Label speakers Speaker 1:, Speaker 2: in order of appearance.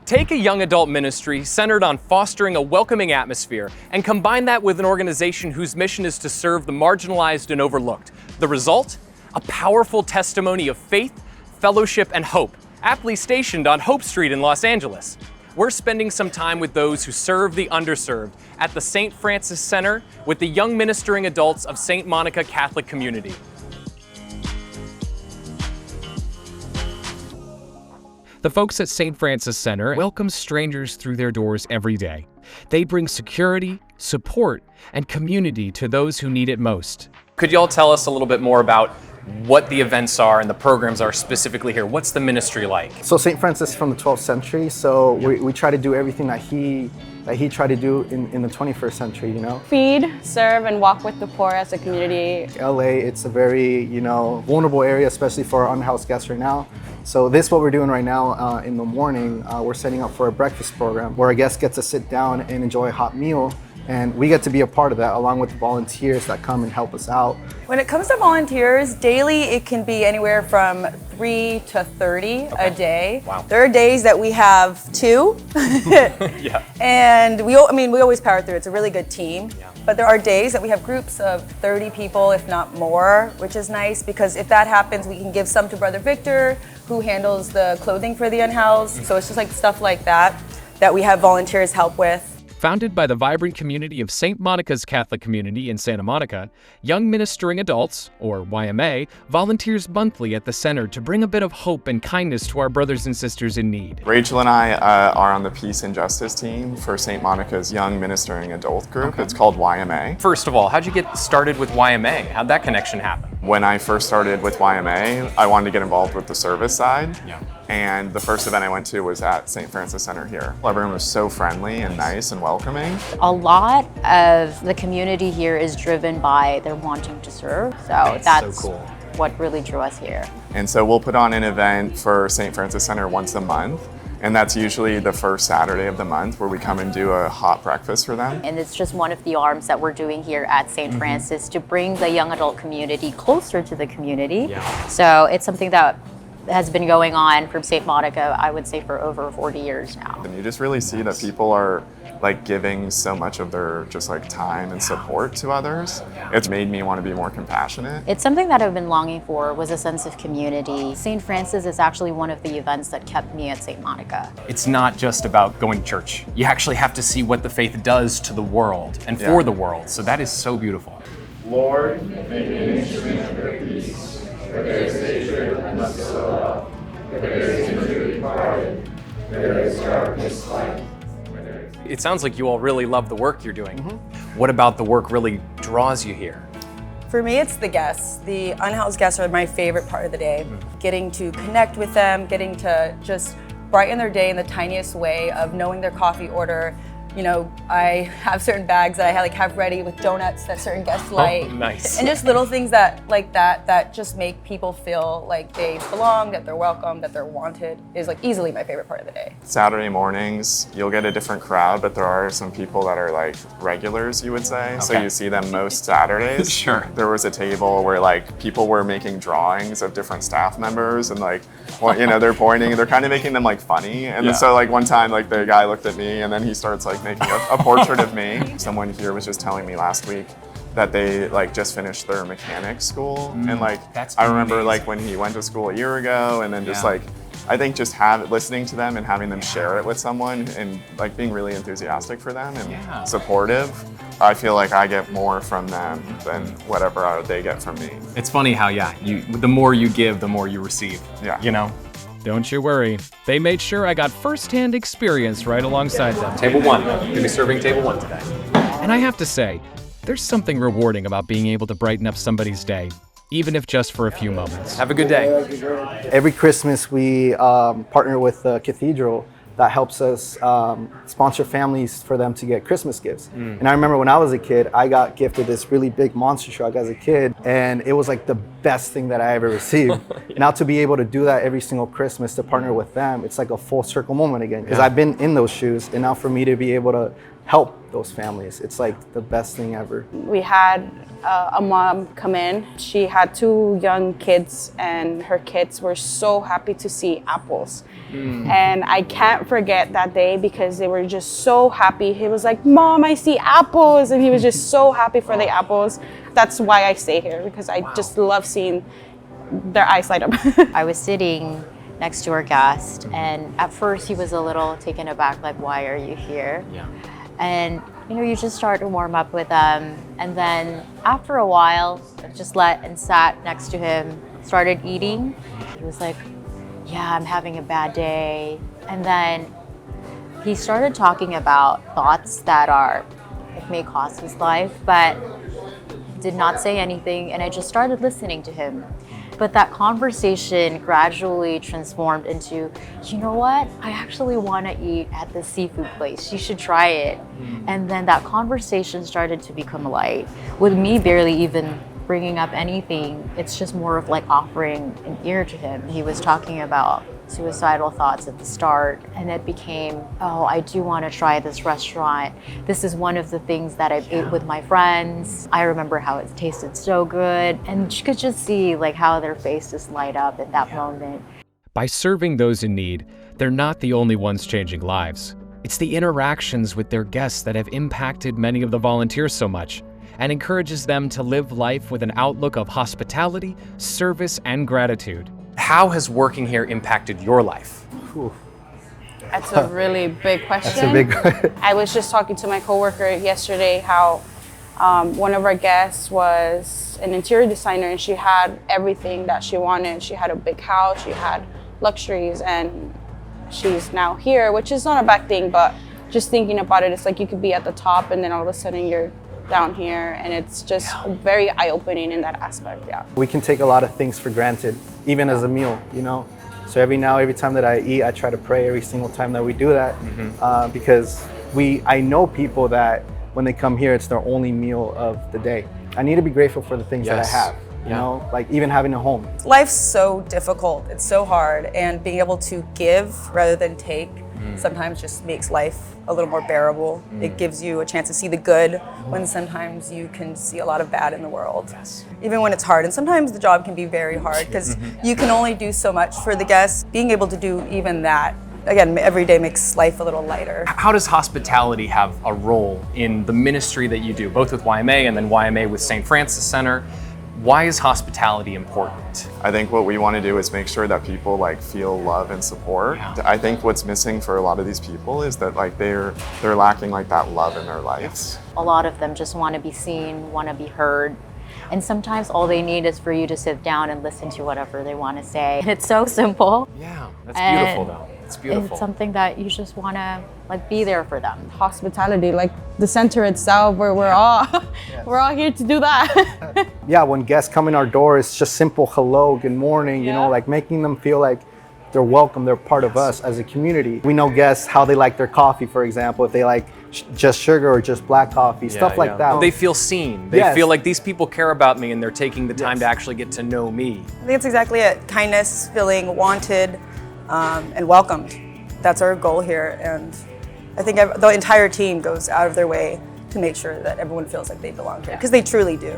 Speaker 1: Take a young adult ministry centered on fostering a welcoming atmosphere and combine that with an organization whose mission is to serve the marginalized and overlooked. The result? A powerful testimony of faith, fellowship, and hope, aptly stationed on Hope Street in Los Angeles. We're spending some time with those who serve the underserved at the St. Francis Center with the young ministering adults of St. Monica Catholic Community. The folks at St. Francis Center welcome strangers through their doors every day. They bring security, support, and community to those who need it most. Could y'all tell us a little bit more about what the events are and the programs are specifically here? What's the ministry like?
Speaker 2: So St. Francis from the 12th century, so we try to do everything that he tried to do in the 21st century, you know?
Speaker 3: Feed, serve, and walk with the poor as a community.
Speaker 2: LA, it's a very, vulnerable area, especially for our unhoused guests right now. So this what we're doing right now in the morning, we're setting up for a breakfast program where our guests get to sit down and enjoy a hot meal. And we get to be a part of that along with the volunteers that come and help us out.
Speaker 3: When it comes to volunteers, daily it can be anywhere from 3 to 30 a day.
Speaker 1: Wow.
Speaker 3: There are days that we have 2.
Speaker 1: Yeah.
Speaker 3: And we always power through. It's a really good team.
Speaker 1: Yeah.
Speaker 3: But there are days that we have groups of 30 people, if not more, which is nice because if that happens, we can give some to Brother Victor, who handles the clothing for the unhoused. So it's just like stuff like that we have volunteers help with.
Speaker 1: Founded by the vibrant community of St. Monica's Catholic Community in Santa Monica, Young Ministering Adults, or YMA, volunteers monthly at the center to bring a bit of hope and kindness to our brothers and sisters in need.
Speaker 4: Rachel and I are on the Peace and Justice team for St. Monica's Young Ministering Adult group. Okay. It's called YMA.
Speaker 1: First of all, how'd you get started with YMA? How'd that connection happen?
Speaker 4: When I first started with YMA, I wanted to get involved with the service side.
Speaker 1: Yeah.
Speaker 4: And the first event I went to was at St. Francis Center here. Everyone was so friendly and nice and welcoming.
Speaker 5: A lot of the community here is driven by their wanting to serve. So that's
Speaker 1: so cool.
Speaker 5: What really drew us here.
Speaker 4: And so we'll put on an event for St. Francis Center once a month. And that's usually the first Saturday of the month where we come and do a hot breakfast for them.
Speaker 5: And it's just one of the arms that we're doing here at St. Francis to bring the young adult community closer to the community.
Speaker 1: Yeah.
Speaker 5: So it's something that has been going on from St. Monica, I would say, for over 40 years now.
Speaker 4: And you just really see that people are like giving so much of their just like time and support to others. It's made me want to be more compassionate.
Speaker 5: It's something that I've been longing for, was a sense of community. St. Francis is actually one of the events that kept me at St. Monica.
Speaker 1: It's not just about going to church. You actually have to see what the faith does to the world and for the world. So that is so beautiful.
Speaker 6: Lord, make me an instrument of your peace. Where there is hatred, I must sow love. Where there is injury, pardon. Where there is darkness, light.
Speaker 1: It sounds like you all really love the work you're doing. What about the work really draws you here?
Speaker 3: For me, it's the guests. The unhoused guests are my favorite part of the day. Getting to connect with them, getting to just brighten their day in the tiniest way of knowing their coffee order. You know, I have certain bags that I have ready with donuts that certain guests like.
Speaker 1: Oh, nice.
Speaker 3: And just little things that just make people feel like they belong, that they're welcome, that they're wanted is like easily my favorite part of the day.
Speaker 4: Saturday mornings, you'll get a different crowd, but there are some people that are like regulars, you would say. So you see them most Saturdays.
Speaker 1: Sure.
Speaker 4: There was a table where like people were making drawings of different staff members and like, well, they're pointing, they're kind of making them like funny. And then so like one time like the guy looked at me and then he starts like making a portrait of me. Someone here was just telling me last week that they like just finished their mechanics school and like I remember like when he went to school a year ago and then just like I think just listening to them and having them share it with someone and like being really enthusiastic for them and supportive. I feel like I get more from them than whatever they get from me.
Speaker 1: It's funny how the more you give, the more you receive.
Speaker 4: Yeah.
Speaker 1: Don't you worry. They made sure I got first-hand experience right alongside them. Table 1. Gonna be serving table 1 today. And I have to say, there's something rewarding about being able to brighten up somebody's day, even if just for a few moments. Have a good day.
Speaker 2: Every Christmas we partner with the cathedral that helps us sponsor families for them to get Christmas gifts. And I remember when I was a kid, I got gifted this really big monster truck as a kid, and it was like the best thing that I ever received. Now to be able to do that every single Christmas, to partner with them, it's like a full circle moment again, because I've been in those shoes, and now for me to be able to help those families. It's like the best thing ever.
Speaker 7: We had a mom come in. She had 2 young kids, and her kids were so happy to see apples. And I can't forget that day because they were just so happy. He was like, "Mom, I see apples," and he was just so happy for the apples. That's why I stay here, because I just love seeing their eyes light up.
Speaker 5: I was sitting next to our guest, and at first he was a little taken aback, like, "Why are you here?"
Speaker 1: Yeah.
Speaker 5: And you just start to warm up with them, and then after a while, I just sat next to him, started eating. He was like, "Yeah, I'm having a bad day," and then he started talking about thoughts that may cost his life, but did not say anything, and I just started listening to him. But that conversation gradually transformed into, "You know what? I actually want to eat at the seafood place. You should try it." And then that conversation started to become light. With me barely even bringing up anything, it's just more of like offering an ear to him. He was talking about suicidal thoughts at the start, and it became, "Oh, I do want to try this restaurant. This is one of the things that I ate with my friends. I remember how it tasted so good." And you could just see like how their faces light up at that moment.
Speaker 1: By serving those in need, they're not the only ones changing lives. It's the interactions with their guests that have impacted many of the volunteers so much, and encourages them to live life with an outlook of hospitality, service, and gratitude. How has working here impacted your life?
Speaker 7: That's a really big question.
Speaker 2: That's a big one.
Speaker 7: I was just talking to my coworker yesterday how one of our guests was an interior designer, and she had everything that she wanted. She had a big house, she had luxuries, and she's now here, which is not a bad thing, but just thinking about it, it's like you could be at the top and then all of a sudden you're down here, and it's just very eye-opening in that aspect.
Speaker 2: We can take a lot of things for granted, even as a meal, So every time that I eat, I try to pray every single time that we do that, because I know people that when they come here, it's their only meal of the day. I need to be grateful for the things that I have, like even having a home.
Speaker 3: Life's so difficult, it's so hard, and being able to give rather than take sometimes just makes life a little more bearable. It gives you a chance to see the good when sometimes you can see a lot of bad in the world. Even when it's hard, and sometimes the job can be very hard because you can only do so much for the guests. Being able to do even that, again, every day makes life a little lighter.
Speaker 1: How does hospitality have a role in the ministry that you do, both with YMA and then YMA with St. Francis Center? Why is hospitality important?
Speaker 4: I think what we want to do is make sure that people feel love and support. I think what's missing for a lot of these people is that they're lacking that love in their lives.
Speaker 5: A lot of them just want to be seen, want to be heard. And sometimes all they need is for you to sit down and listen to whatever they want to say. And it's so simple.
Speaker 1: Yeah, that's beautiful though. It's beautiful.
Speaker 5: It's something that you just want to be there for them.
Speaker 7: Hospitality, the center itself, where we're all here to do that.
Speaker 2: Yeah, when guests come in our door, it's just simple hello, good morning, making them feel like they're welcome, they're part of us as a community. We know guests how they like their coffee, for example, if they like just sugar or just black coffee, stuff like that.
Speaker 1: They feel seen. They feel like these people care about me and they're taking the time to actually get to know me.
Speaker 3: I think that's exactly it. Kindness, feeling wanted and welcomed. That's our goal here, and I think the entire team goes out of their way to make sure that everyone feels like they belong here, because they truly do.